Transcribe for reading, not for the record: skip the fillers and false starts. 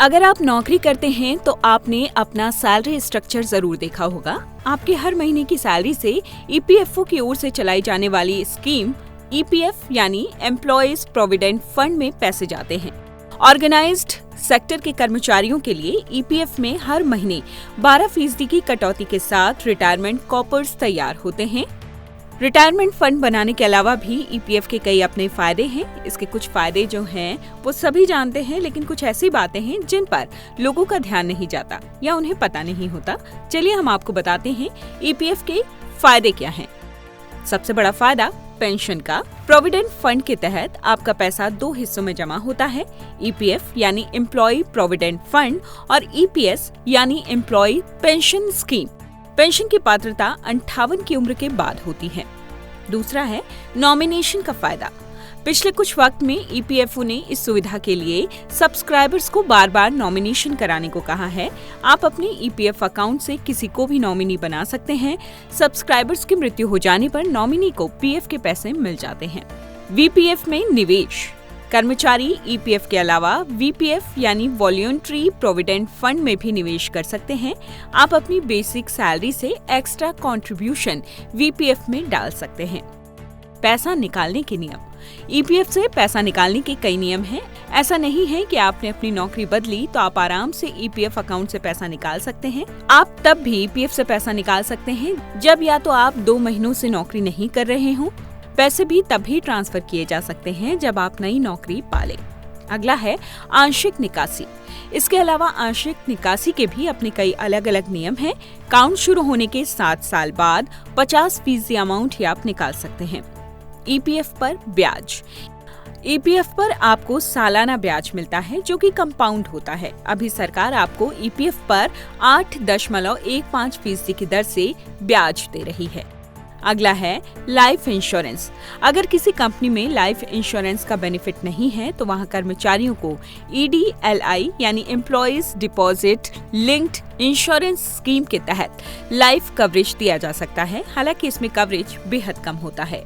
अगर आप नौकरी करते हैं तो आपने अपना सैलरी स्ट्रक्चर जरूर देखा होगा। आपके हर महीने की सैलरी से ईपीएफओ की ओर से चलाई जाने वाली स्कीम ईपीएफ यानी एम्प्लॉयज प्रोविडेंट फंड में पैसे जाते हैं। ऑर्गेनाइज्ड सेक्टर के कर्मचारियों के लिए ईपीएफ में हर महीने 12% की कटौती के साथ रिटायरमेंट कॉपर्स तैयार होते हैं। रिटायरमेंट फंड बनाने के अलावा भी ईपीएफ के कई अपने फायदे हैं। इसके कुछ फायदे जो हैं वो सभी जानते हैं, लेकिन कुछ ऐसी बातें हैं जिन पर लोगों का ध्यान नहीं जाता या उन्हें पता नहीं होता। चलिए हम आपको बताते हैं ईपीएफ के फायदे क्या हैं। सबसे बड़ा फायदा पेंशन का। प्रोविडेंट फंड के तहत आपका पैसा 2 हिस्सों में जमा होता है, ईपीएफ यानी एम्प्लॉय प्रोविडेंट फंड और ईपीएस यानी एम्प्लॉय पेंशन स्कीम। पेंशन की पात्रता 58 की उम्र के बाद होती है। दूसरा है नॉमिनेशन का फायदा। पिछले कुछ वक्त में ईपीएफओ ने इस सुविधा के लिए सब्सक्राइबर्स को बार बार नॉमिनेशन कराने को कहा है। आप अपने ईपीएफ अकाउंट से किसी को भी नॉमिनी बना सकते हैं। सब्सक्राइबर्स की मृत्यु हो जाने पर नॉमिनी को पीएफ के पैसे मिल जाते हैं। वीपीएफ में निवेश। कर्मचारी ईपीएफ के अलावा वीपीएफ यानी वॉलंटरी प्रोविडेंट फंड में भी निवेश कर सकते हैं। आप अपनी बेसिक सैलरी से एक्स्ट्रा कंट्रीब्यूशन वीपीएफ में डाल सकते हैं। पैसा निकालने के नियम। ईपीएफ से पैसा निकालने के कई नियम हैं। ऐसा नहीं है कि आपने अपनी नौकरी बदली तो आप आराम से ईपीएफ अकाउंट से पैसा निकाल सकते हैं। आप तब भी ईपीएफ से पैसा निकाल सकते हैं जब या तो आप 2 महीनों से नौकरी नहीं कर रहे हों। पैसे भी तभी ट्रांसफर किए जा सकते हैं जब आप नई नौकरी पालें। अगला है आंशिक निकासी। इसके अलावा आंशिक निकासी के भी अपने कई अलग अलग नियम हैं। काउंट शुरू होने के 7 साल बाद 50% अमाउंट ही आप निकाल सकते हैं। ईपीएफ पर ब्याज। ईपीएफ पर आपको सालाना ब्याज मिलता है जो कि कंपाउंड होता है। अभी सरकार आपको ईपीएफ पर 8.15% की दर से ब्याज दे रही है। अगला है लाइफ इंश्योरेंस। अगर किसी कंपनी में लाइफ इंश्योरेंस का बेनिफिट नहीं है तो वहां कर्मचारियों को ईडीएलआई यानी employees deposit linked insurance scheme के तहत लाइफ कवरेज दिया जा सकता है। हालांकि इसमें कवरेज बेहद कम होता है।